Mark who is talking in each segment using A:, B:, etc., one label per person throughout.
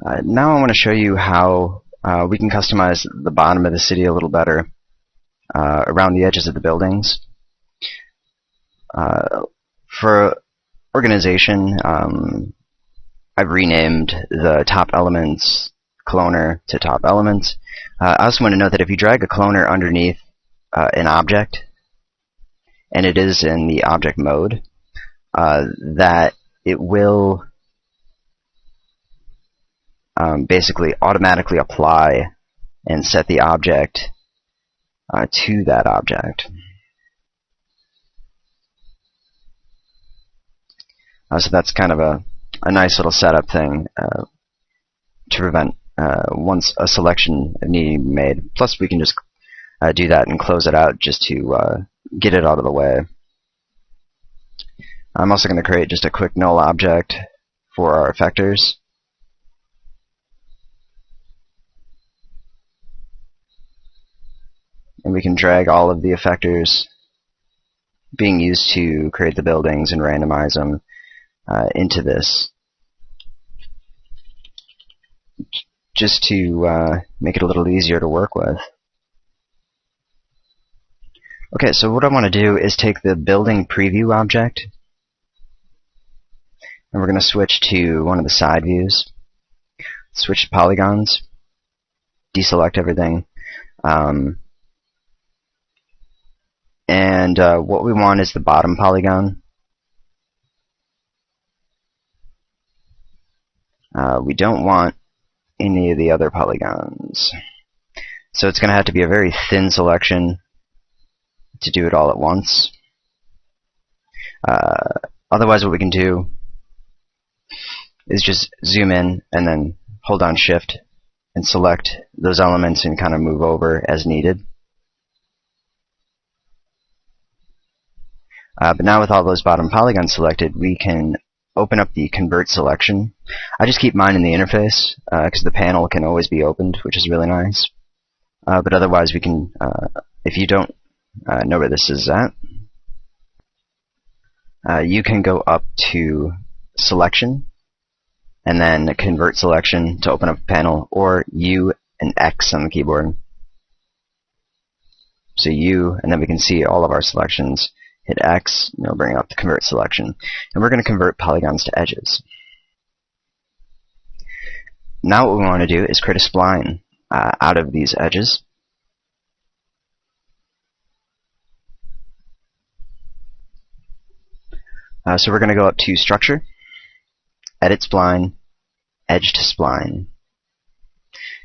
A: Now I want to show you how we can customize the bottom of the city a little better around the edges of the buildings. For organization, I've renamed the top elements cloner to top elements. I also want to note that if you drag a cloner underneath an object, and it is in the object mode, that it will basically automatically apply and set the object to that object. So that's kind of a nice little setup thing to prevent once a selection needing to be made. Plus we can just do that and close it out just to get it out of the way. I'm also going to create just a quick null object for our effectors. And we can drag all of the effectors being used to create the buildings and randomize them into this, just to make it a little easier to work with. Okay, so what I want to do is take the building preview object, and we're going to switch to one of the side views, switch to polygons, deselect everything, and what we want is the bottom polygon. We don't want any of the other polygons. So it's going to have to be a very thin selection to do it all at once. Otherwise what we can do is just zoom in and then hold down Shift and select those elements and kind of move over as needed. But now with all those bottom polygons selected, we can open up the convert selection. I just keep mine in the interface because the panel can always be opened, which is really nice. But otherwise we can, if you don't know where this is at, you can go up to selection and then convert selection to open up a panel, or U and X on the keyboard. So U, and then we can see all of our selections. Hit X, and it'll bring up the convert selection. And we're going to convert polygons to edges. Now what we want to do is create a spline out of these edges. So we're going to go up to Structure, Edit Spline, Edge to Spline.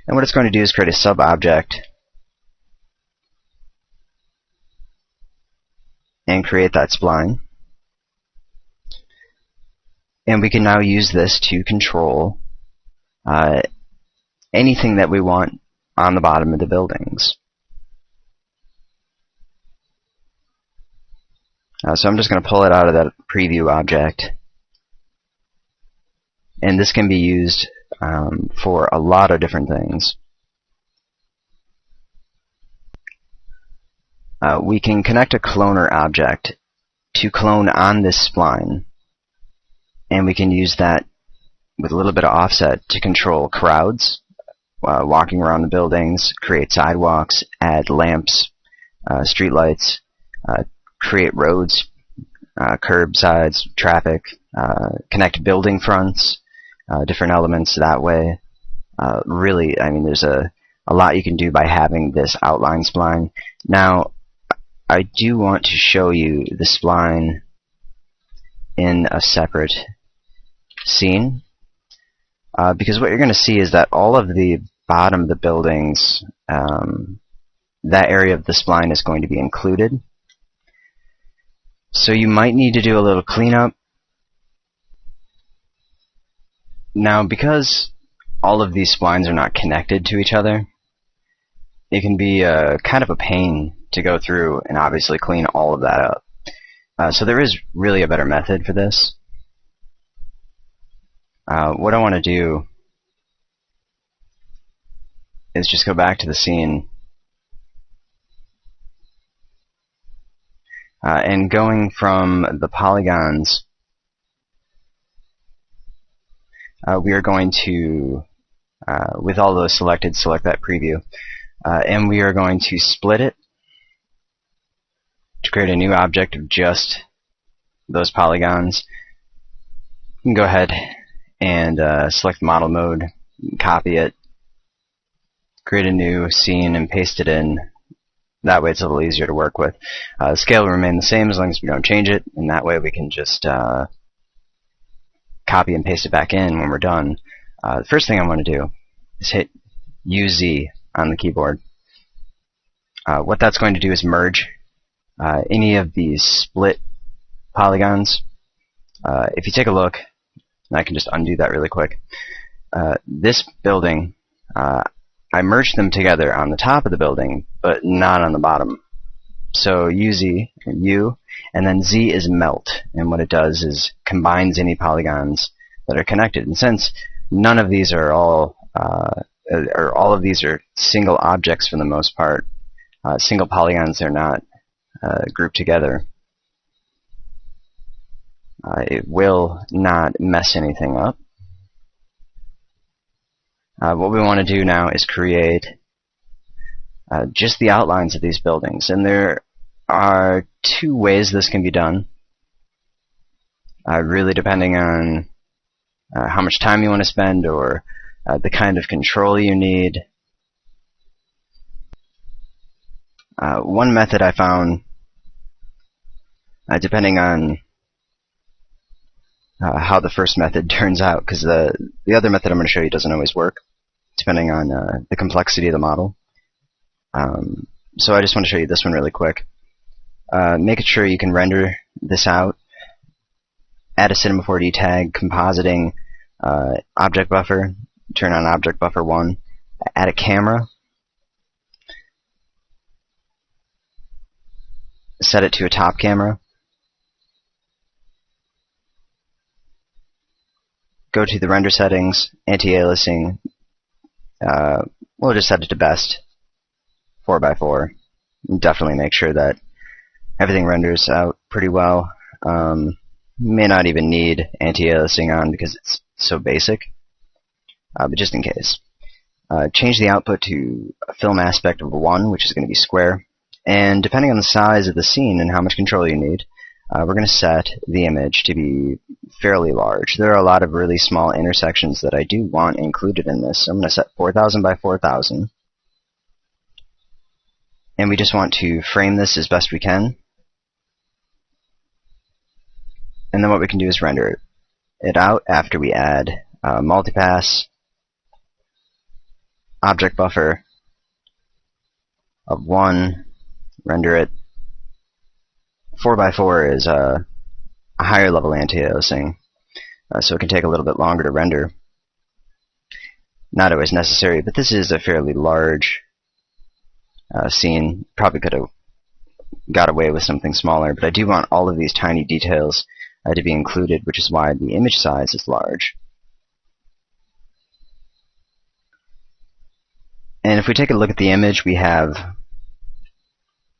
A: And what it's going to do is create a sub-object and create that spline. And we can now use this to control anything that we want on the bottom of the buildings. So I'm just going to pull it out of that preview object. And this can be used for a lot of different things. We can connect a cloner object to clone on this spline, and we can use that with a little bit of offset to control crowds walking around the buildings, create sidewalks, add lamps, street lights, create roads, curbsides, traffic, connect building fronts, different elements that way. Really, I mean, there's a lot you can do by having this outline spline. Now, I do want to show you the spline in a separate scene, because what you're going to see is that all of the bottom of the buildings, that area of the spline is going to be included. So you might need to do a little cleanup. Now, because all of these splines are not connected to each other, it can be kind of a pain to go through and obviously clean all of that up. So there is really a better method for this. What I want to do is just go back to the scene, and going from the polygons, we are going to With all those selected, select that preview. And we are going to split it to create a new object of just those polygons. You can go ahead and select model mode, copy it, create a new scene, and paste it in. That way it's a little easier to work with. The scale will remain the same as long as we don't change it, and that way we can just copy and paste it back in when we're done. The first thing I want to do is hit UZ on the keyboard. What that's going to do is merge any of these split polygons. If you take a look, and I can just undo that really quick, this building, I merged them together on the top of the building, but not on the bottom. So UZ, U, and then Z is melt, and what it does is combines any polygons that are connected. And since none of these are all of these are single objects for the most part, single polygons are not grouped together, it will not mess anything up. What we want to do now is create just the outlines of these buildings, and there are two ways this can be done, really depending on how much time you want to spend or the kind of control you need. One method I found, depending on how the first method turns out, because the other method I'm going to show you doesn't always work, depending on the complexity of the model. So I just want to show you this one really quick. Making sure you can render this out. Add a Cinema 4D tag, compositing object buffer, turn on object buffer 1, add a camera, set it to a top camera, go to the render settings, anti-aliasing, we'll just set it to best, 4x4. Definitely make sure that everything renders out pretty well. May not even need anti-aliasing on because it's so basic, but just in case. Change the output to a film aspect of 1, which is going to be square, and depending on the size of the scene and how much control you need, we're going to set the image to be fairly large. There are a lot of really small intersections that I do want included in this, so I'm going to set 4000 by 4000. And we just want to frame this as best we can. And then what we can do is render it out after we add multipass, object buffer of 1, render it. 4x4 is a higher level anti-aliasing, so it can take a little bit longer to render. Not always necessary, but this is a fairly large scene. Probably could have got away with something smaller, but I do want all of these tiny details to be included, which is why the image size is large. And if we take a look at the image, we have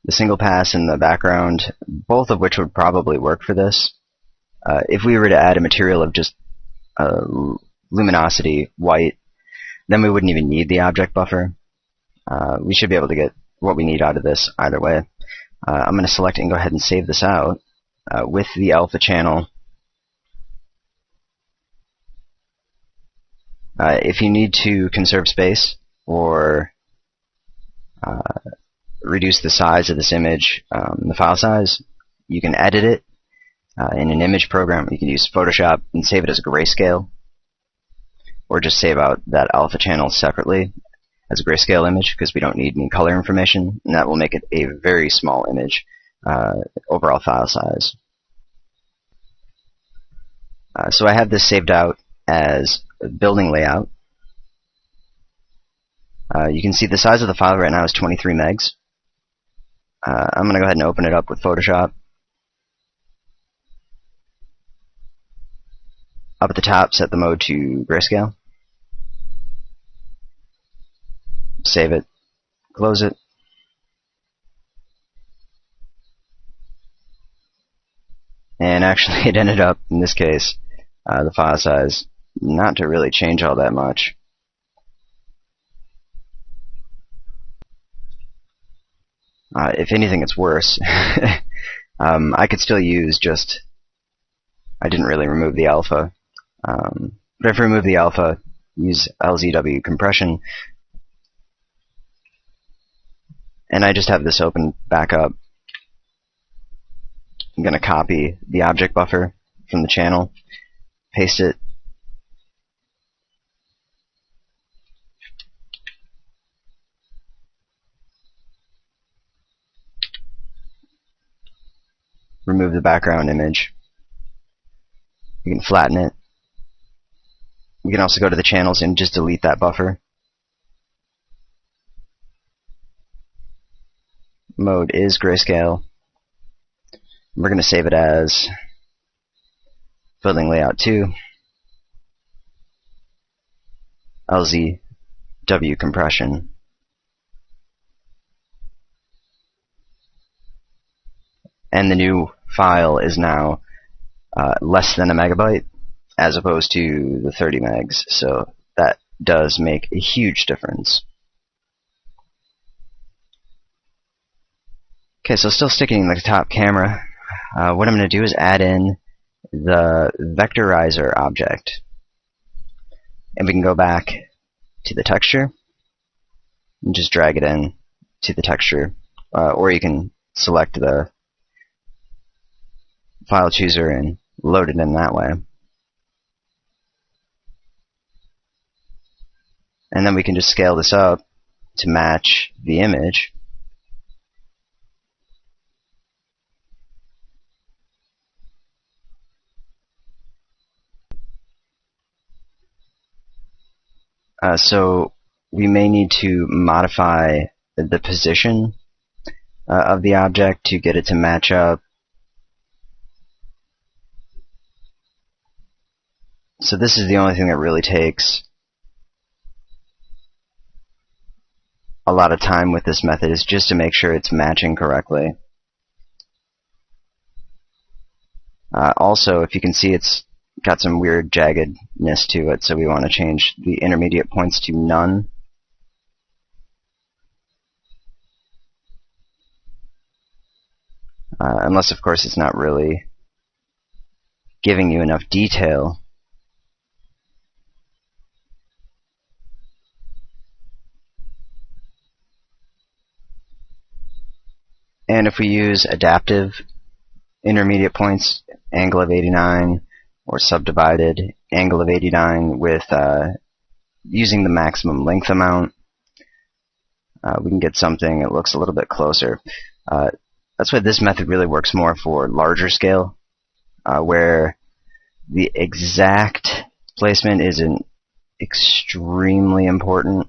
A: the single pass and the background, both of which would probably work for this. If we were to add a material of just luminosity, white, then we wouldn't even need the object buffer. We should be able to get what we need out of this either way. I'm going to select and go ahead and save this out with the alpha channel. If you need to conserve space or reduce the size of this image, the file size, you can edit it in an image program. You can use Photoshop and save it as a grayscale, or just save out that alpha channel separately as a grayscale image because we don't need any color information, and that will make it a very small image overall file size. So I have this saved out as a building layout. You can see the size of the file right now is 23 megs. I'm going to go ahead and open it up with Photoshop. Up at the top, set the mode to grayscale. Save it. Close it. And actually it ended up, in this case, the file size, not to really change all that much. If anything, it's worse. I could still use just... I didn't really remove the alpha. But if I remove the alpha, use LZW compression, and I just have this open back up, I'm going to copy the object buffer from the channel, paste it, remove the background image. You can flatten it. You can also go to the channels and just delete that buffer. Mode is grayscale. We're going to save it as building layout 2, LZW compression. And the new file is now less than a megabyte as opposed to the 30 megs, so that does make a huge difference. Okay, so still sticking in the top camera, what I'm going to do is add in the Vectorizer object. And we can go back to the texture and just drag it in to the texture, or you can select the file chooser and load it in that way. And then we can just scale this up to match the image. So we may need to modify the position of the object to get it to match up. So this is the only thing that really takes a lot of time with this method, is just to make sure it's matching correctly. Also, if you can see, it's got some weird jaggedness to it, so we want to change the intermediate points to none. Unless, of course, it's not really giving you enough detail. And if we use adaptive intermediate points, angle of 89, or subdivided angle of 89 with using the maximum length amount, we can get something that looks a little bit closer. That's why this method really works more for larger scale, where the exact placement isn't extremely important,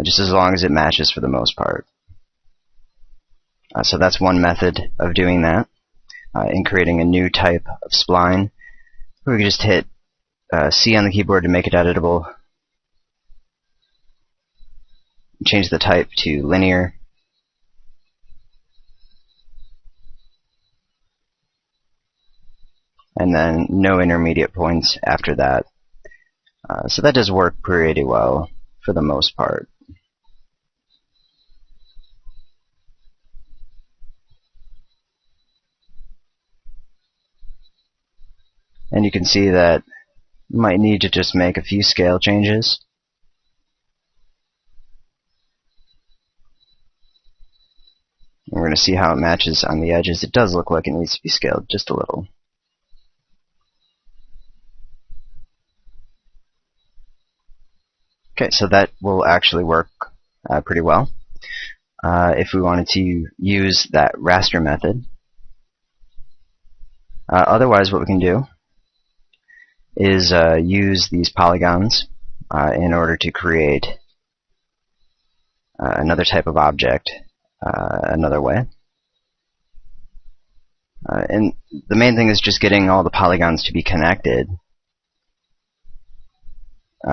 A: just as long as it matches for the most part. So that's one method of doing that. In creating a new type of spline, we can just hit C on the keyboard to make it editable. Change the type to linear. And then no intermediate points after that. So that does work pretty well for the most part. And you can see that you might need to just make a few scale changes. And we're going to see how it matches on the edges. It does look like it needs to be scaled just a little. Okay, so that will actually work pretty well. If we wanted to use that raster method. Otherwise, what we can do is use these polygons in order to create another type of object another way. And the main thing is just getting all the polygons to be connected,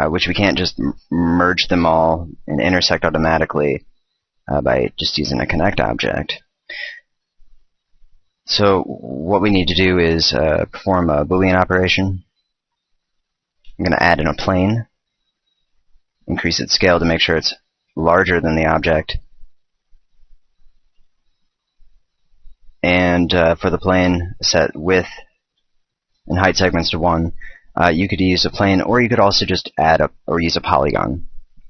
A: which we can't just merge them all and intersect automatically by just using a connect object. So what we need to do is perform a Boolean operation. I'm going to add in a plane, increase its scale to make sure it's larger than the object, and for the plane, set width and height segments to 1. You could use a plane, or you could also just add up or use a polygon,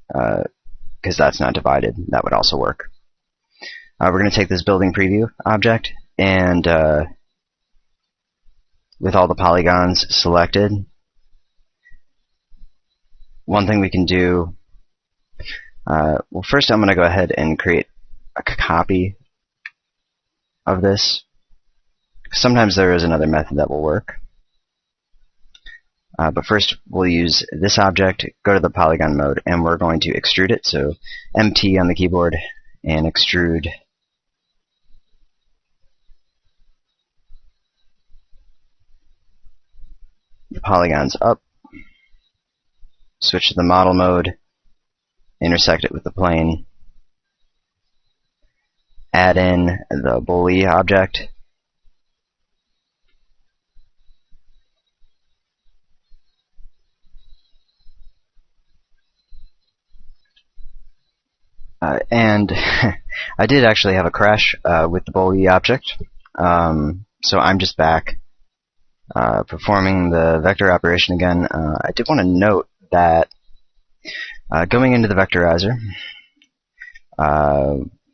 A: because that's not divided. That would also work. We're going to take this building preview object, and with all the polygons selected, one thing we can do, well, first I'm going to go ahead and create a copy of this. Sometimes there is another method that will work. But first we'll use this object, go to the polygon mode, and we're going to extrude it. So MT on the keyboard and extrude. The polygons up. Switch to the model mode, intersect it with the plane, add in the Boolean object, and I did actually have a crash with the Boolean object, so I'm just back performing the vector operation again. I did want to note that going into the Vectorizer,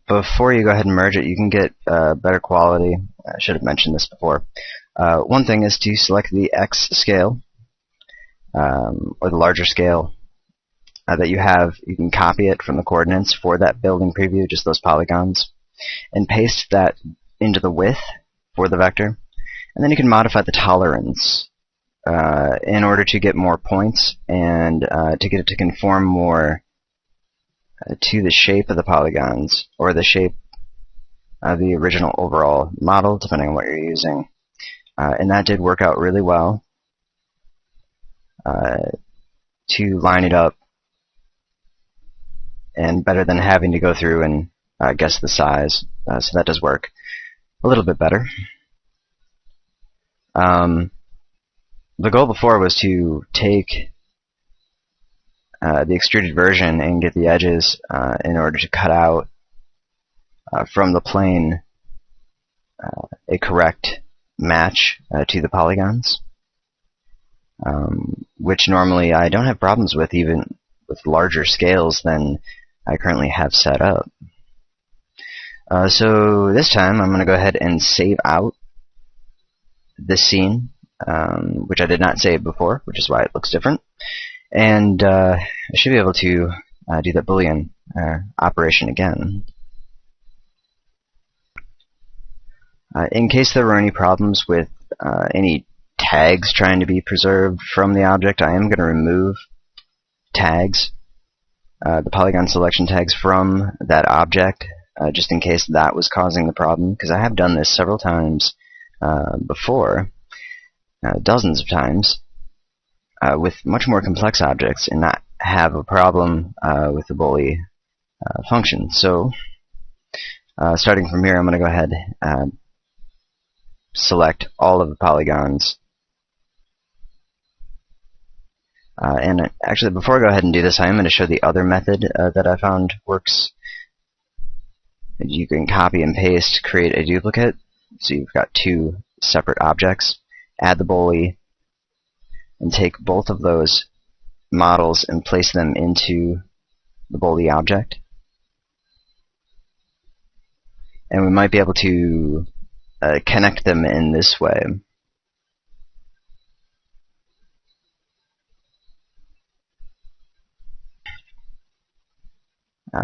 A: before you go ahead and merge it, you can get better quality. I should have mentioned this before. One thing is to select the X scale, or the larger scale that you have. You can copy it from the coordinates for that building preview, just those polygons, and paste that into the width for the vector. And then you can modify the tolerance in order to get more points and to get it to conform more to the shape of the polygons, or the shape of the original overall model, depending on what you're using. And that did work out really well to line it up, and better than having to go through and guess the size. So that does work a little bit better. The goal before was to take the extruded version and get the edges in order to cut out from the plane a correct match to the polygons, which normally I don't have problems with, even with larger scales than I currently have set up. So this time I'm going to go ahead and save out this scene, which I did not save before, which is why it looks different. And I should be able to do that Boolean operation again. In case there were any problems with any tags trying to be preserved from the object, I am going to remove tags, the polygon selection tags from that object, just in case that was causing the problem, because I have done this several times before, dozens of times, with much more complex objects, and not have a problem with the Boolean function. So starting from here, I'm going to go ahead select all of the polygons. And actually, before I go ahead and do this, I am going to show the other method that I found works. You can copy and paste, create a duplicate, so you've got two separate objects. Add the Boolean, and take both of those models and place them into the Boolean object. And we might be able to connect them in this way.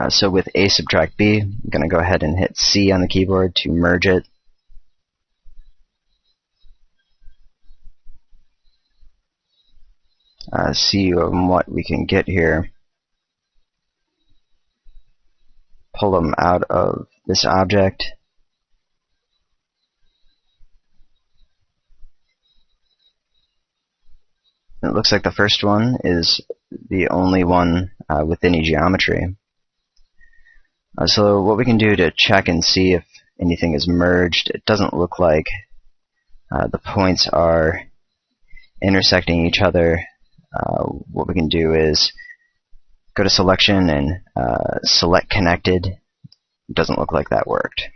A: So with A subtract B, I'm going to go ahead and hit C on the keyboard to merge it. See what we can get here. Pull them out of this object. It looks like the first one is the only one with any geometry. So what we can do to check and see if anything is merged, it doesn't look like the points are intersecting each other. What we can do is go to selection and select connected. It doesn't look like that worked.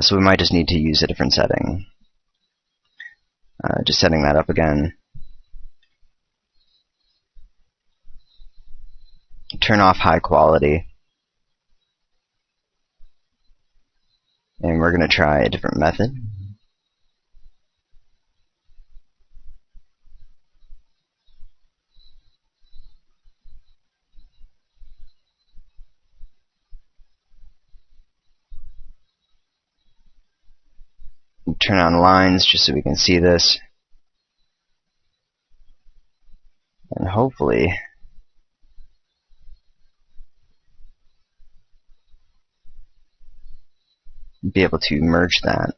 A: So we might just need to use a different setting. Just setting that up again. Turn off high quality. And we're going to try a different method. Turn on lines just so we can see this. And hopefully be able to merge that.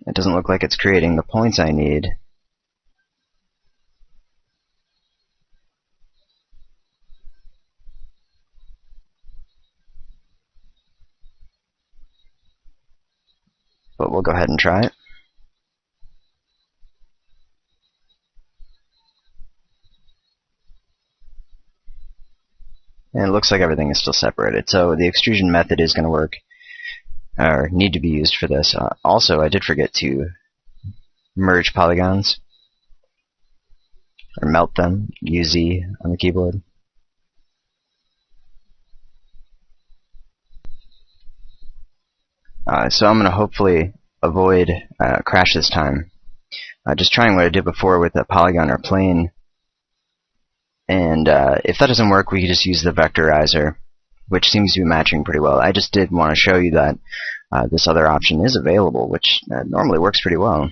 A: It doesn't look like it's creating the points I need. But we'll go ahead and try it. And it looks like everything is still separated. So the extrusion method is going to work, or need to be used for this. Also, I did forget to merge polygons, or melt them, UZ on the keyboard. So I'm going to hopefully avoid crash this time. Just trying what I did before with a polygon or plane. And if that doesn't work, we can just use the Vectorizer, which seems to be matching pretty well. I just did want to show you that this other option is available, which normally works pretty well.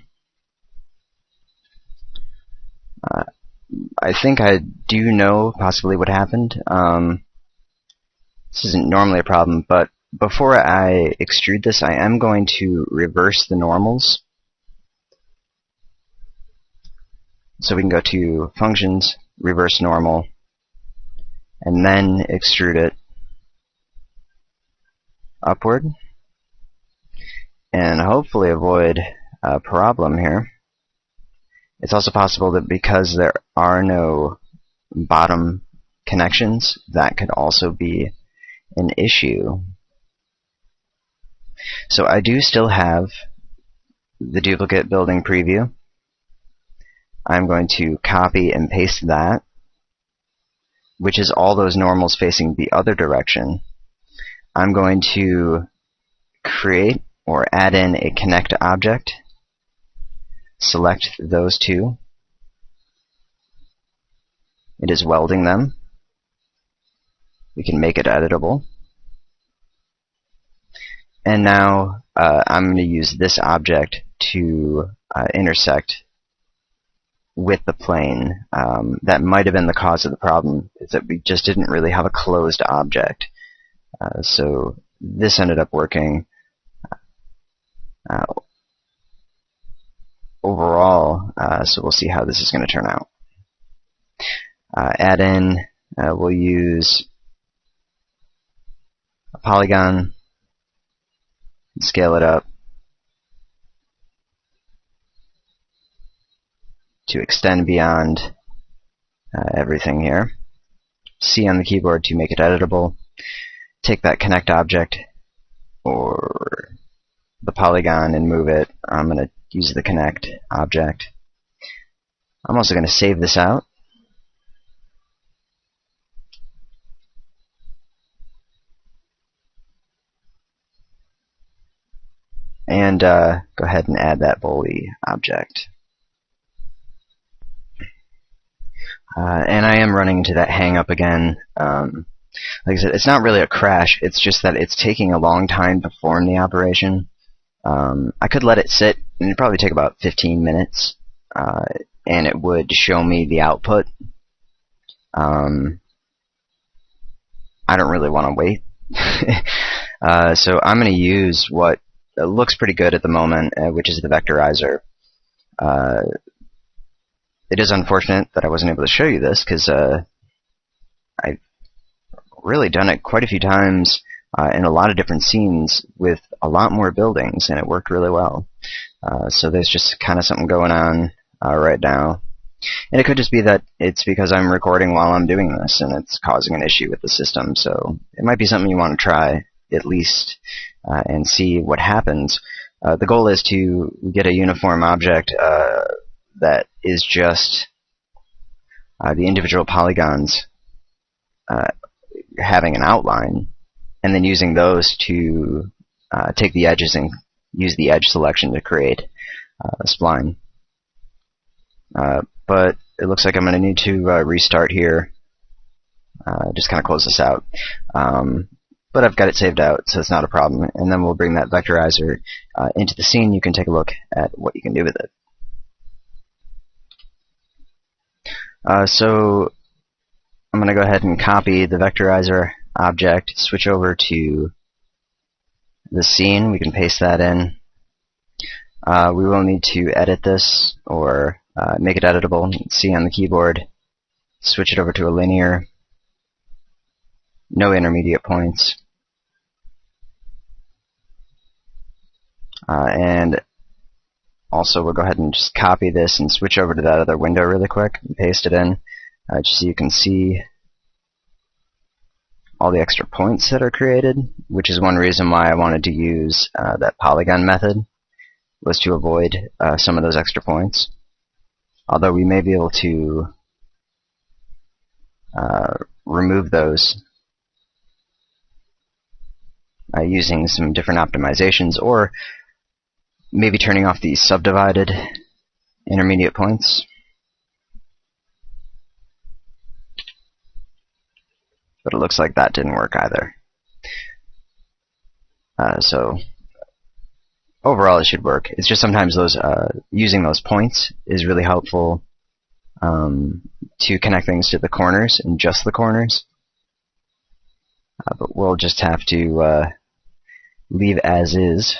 A: I think I do know possibly what happened. This isn't normally a problem, but before I extrude this, I am going to reverse the normals. So we can go to Functions, Reverse Normal, and then extrude it upward, and hopefully avoid a problem here. It's also possible that because there are no bottom connections, that could also be an issue. So I do still have the duplicate building preview. I'm going to copy and paste that, which is all those normals facing the other direction. I'm going to create or add in a connect object, select those two. It is welding them. We can make it editable. And now I'm going to use this object to intersect with the plane. That might have been the cause of the problem, is that we just didn't really have a closed object. So this ended up working overall, so we'll see how this is going to turn out. Add in, we'll use a polygon, scale it up to extend beyond everything here. C on the keyboard to make it editable. Take that connect object or the polygon and move it. I'm going to use the connect object. I'm also going to save this out. And go ahead and add that Boolean object. And I am running into that hang up again. Like I said, it's not really a crash, it's just that it's taking a long time to perform the operation. I could let it sit, and it'd probably take about 15 minutes, and it would show me the output. I don't really want to wait. So I'm going to use what looks pretty good at the moment, which is the Vectorizer. It is unfortunate that I wasn't able to show you this, because I've really done it quite a few times in a lot of different scenes with a lot more buildings, and it worked really well. So there's just kind of something going on right now. And it could just be that it's because I'm recording while I'm doing this, and it's causing an issue with the system. So it might be something you want to try. at least and see what happens. The goal is to get a uniform object that is just the individual polygons having an outline, and then using those to take the edges and use the edge selection to create a spline. But it looks like I'm going to need to restart here. Just kind of close this out. But I've got it saved out, so it's not a problem. And then we'll bring that vectorizer into the scene. You can take a look at what you can do with it. So I'm going to go ahead and copy the vectorizer object, switch over to the scene. We can paste that in. We will need to edit this or make it editable. See on the keyboard, switch it over to a linear, no intermediate points. And also we'll go ahead and just copy this and switch over to that other window really quick and paste it in, just so you can see all the extra points that are created, which is one reason why I wanted to use that Polygon method, was to avoid some of those extra points. Although we may be able to remove those using some different optimizations, or maybe turning off these subdivided intermediate points. But it looks like that didn't work either. So overall it should work. It's just sometimes those using those points is really helpful to connect things to the corners and just the corners. But we'll just have to leave as is.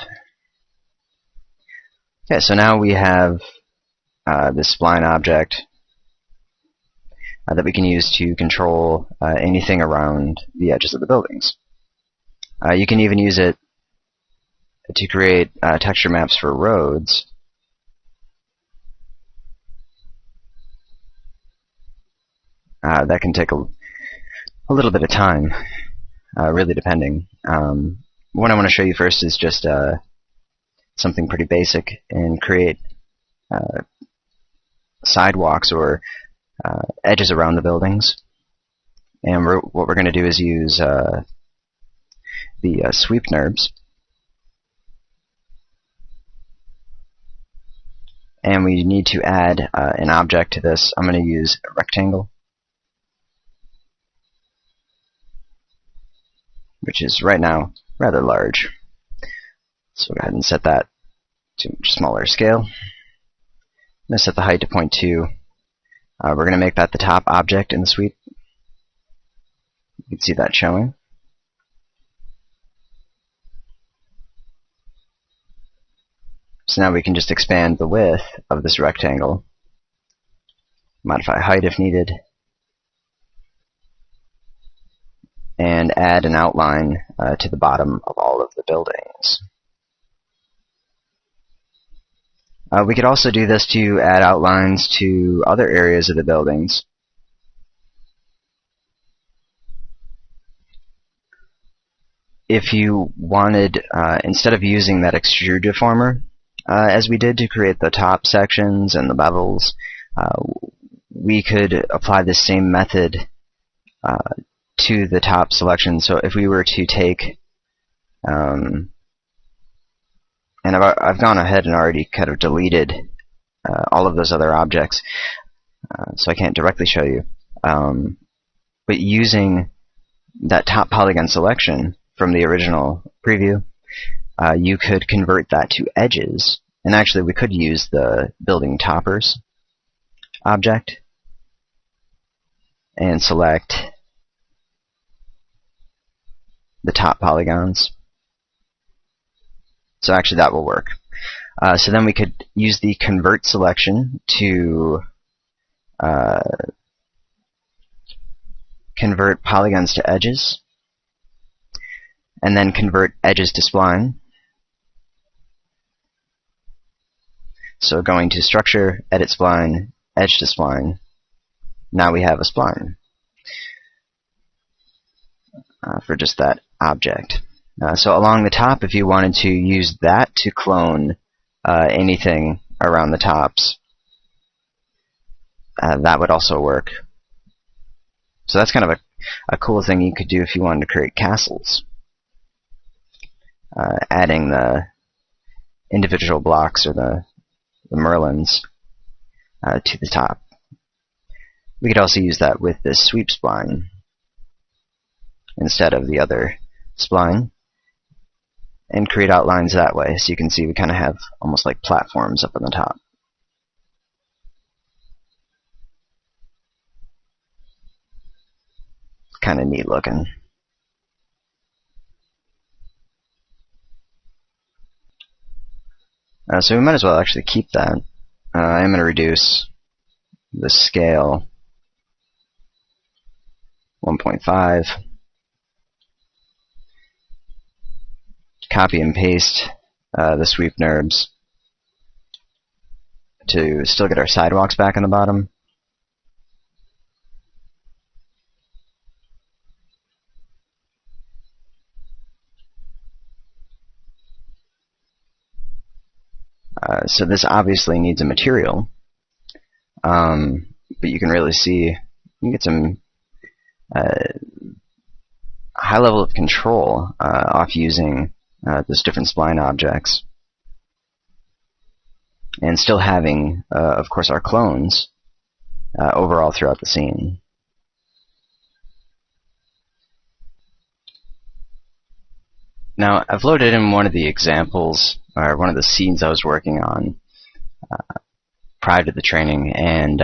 A: Okay, so now we have this spline object that we can use to control anything around the edges of the buildings. You can even use it to create texture maps for roads. That can take a little bit of time, really depending. What I want to show you first is just something pretty basic, and create sidewalks or edges around the buildings. And what we're going to do is use the SweepNURBS. And we need to add an object to this. I'm going to use a rectangle, which is right now rather large. So go ahead and set that to a much smaller scale. I'm going to set the height to 0.2. We're going to make that the top object in the sweep. You can see that showing. So now we can just expand the width of this rectangle, modify height if needed, and add an outline to the bottom of all of the buildings. We could also do this to add outlines to other areas of the buildings. If you wanted, instead of using that extrude deformer, as we did to create the top sections and the bevels, we could apply the same method to the top selection. So if we were to take, and I've gone ahead and already kind of deleted all of those other objects, so I can't directly show you. But using that top polygon selection from the original preview, you could convert that to edges. And actually we could use the building toppers object and select the top polygons. So actually that will work. So then we could use the convert selection to convert polygons to edges, and then convert edges to spline. So going to structure, edit spline, edge to spline. Now we have a spline for just that object. So along the top, if you wanted to use that to clone anything around the tops, that would also work. So that's kind of a cool thing you could do if you wanted to create castles. Adding the individual blocks or the merlins to the top. We could also use that with this sweep spline instead of the other spline, and create outlines that way. So you can see we kind of have almost like platforms up on the top. Kind of neat looking. So we might as well actually keep that. I'm going to reduce the scale 1.5. Copy and paste the SweepNURBS to still get our sidewalks back on the bottom. So this obviously needs a material, but you can really see, you get some high level of control off using those different spline objects, and still having, of course, our clones overall throughout the scene. Now, I've loaded in one of the examples, or one of the scenes I was working on prior to the training, and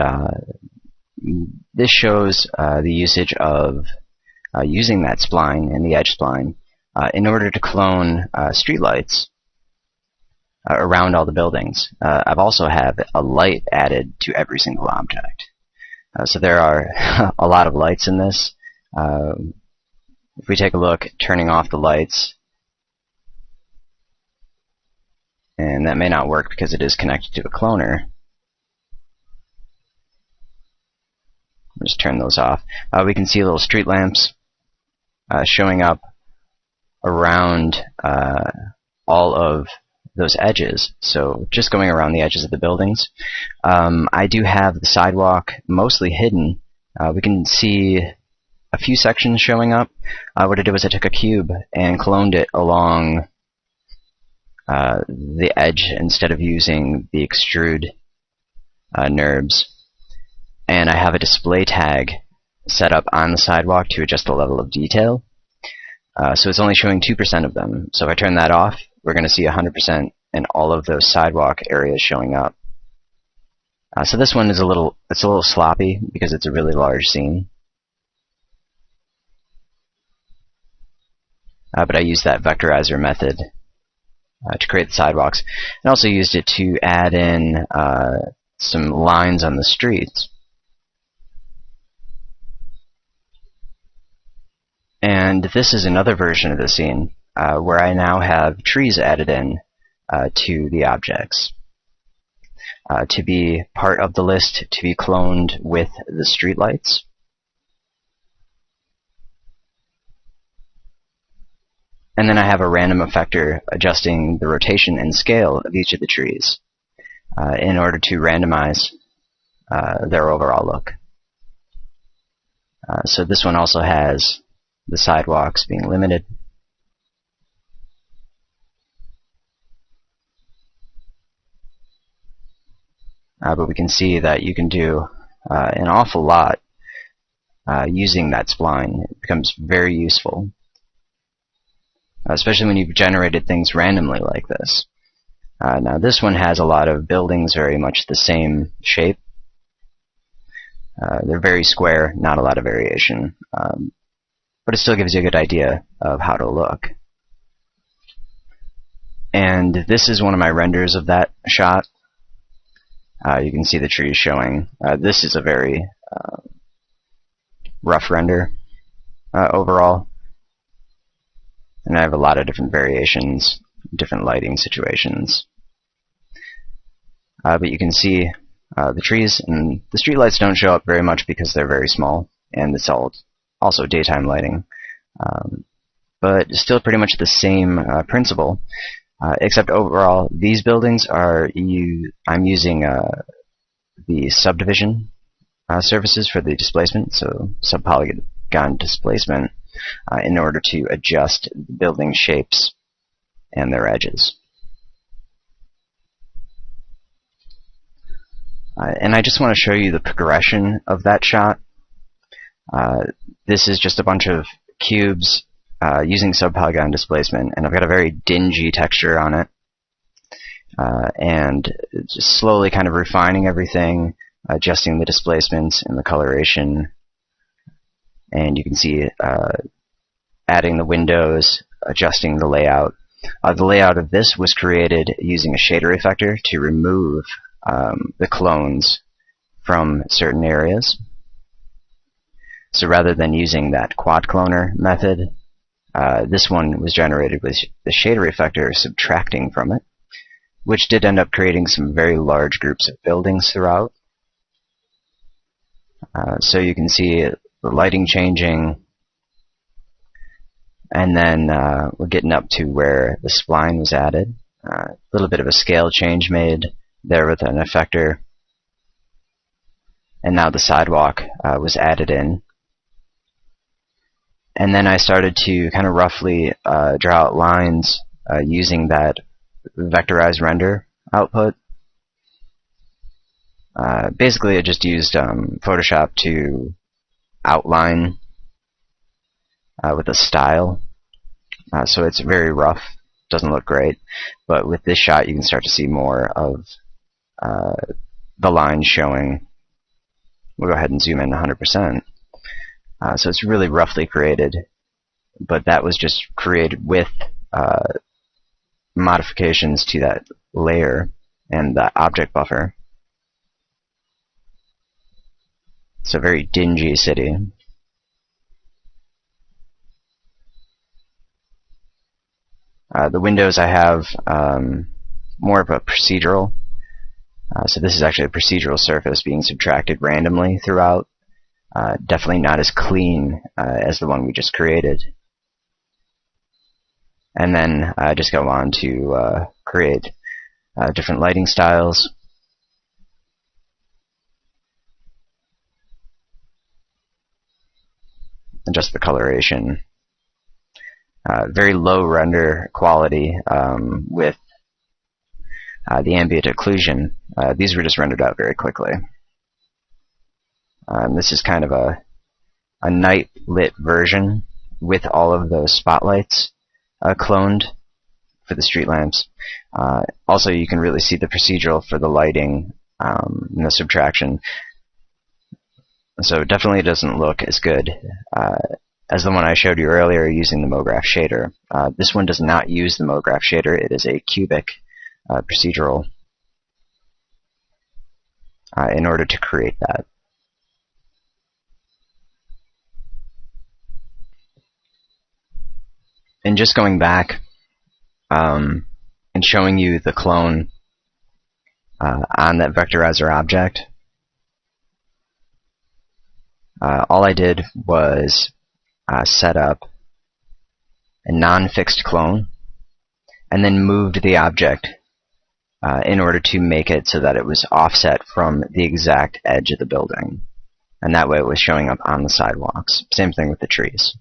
A: this shows the usage of using that spline and the edge spline in order to clone streetlights around all the buildings. I've also had a light added to every single object. So there are a lot of lights in this. If we take a look, turning off the lights, and that may not work because it is connected to a cloner. Just turn those off. We can see little street lamps showing up around all of those edges. So just going around the edges of the buildings. I do have the sidewalk mostly hidden. We can see a few sections showing up. What I did was I took a cube and cloned it along the edge instead of using the Extrude NURBS. And I have a display tag set up on the sidewalk to adjust the level of detail. So it's only showing 2% of them. So if I turn that off, we're going to see 100% in all of those sidewalk areas showing up. So this one is a little sloppy because it's a really large scene. But I used that Vectorizer method to create the sidewalks, and also used it to add in some lines on the streets. And this is another version of the scene where I now have trees added in to the objects to be part of the list, to be cloned with the streetlights. And then I have a random effector adjusting the rotation and scale of each of the trees in order to randomize their overall look. So this one also has the sidewalks being limited. But we can see that you can do an awful lot using that spline. It becomes very useful. Especially when you've generated things randomly like this. Now this one has a lot of buildings very much the same shape. They're very square, not a lot of variation. But it still gives you a good idea of how to look. And this is one of my renders of that shot. You can see the trees showing. This is a very rough render overall. And I have a lot of different variations, different lighting situations. But you can see the trees, and the streetlights don't show up very much because they're very small, and it's all also daytime lighting. but still pretty much the same principle, except overall these buildings are I'm using the subdivision surfaces for the displacement, so subpolygon displacement, in order to adjust the building shapes and their edges. And I just want to show you the progression of that shot. This is just a bunch of cubes using subpolygon displacement, and I've got a very dingy texture on it, and just slowly kind of refining everything, adjusting the displacements and the coloration, and you can see adding the windows, adjusting the layout. The layout of this was created using a shader effector to remove the clones from certain areas. So rather than using that quad cloner method, this one was generated with the shader effector subtracting from it, which did end up creating some very large groups of buildings throughout. So you can see the lighting changing, and then we're getting up to where the spline was added. A little bit of a scale change made there with an effector, and now the sidewalk was added in. And then I started to kind of roughly draw out lines using that vectorized render output. Basically, I just used Photoshop to outline with a style. So it's very rough, doesn't look great, but with this shot you can start to see more of the lines showing. We'll go ahead and zoom in 100%. So it's really roughly created, but that was just created with modifications to that layer and the object buffer. It's a very dingy city. The windows I have more of a procedural. So this is actually a procedural surface being subtracted randomly throughout. Definitely not as clean as the one we just created. And then I just go on to create different lighting styles. Adjust the coloration. Very low render quality with the ambient occlusion. These were just rendered out very quickly. This is kind of a night lit version with all of those spotlights cloned for the street lamps. Also, you can really see the procedural for the lighting and the subtraction. So it definitely doesn't look as good as the one I showed you earlier using the MoGraph shader. This one does not use the MoGraph shader. It is a cubic procedural in order to create that. And just going back and showing you the clone on that vectorizer object, all I did was set up a non-fixed clone and then moved the object in order to make it so that it was offset from the exact edge of the building. And that way it was showing up on the sidewalks. Same thing with the trees.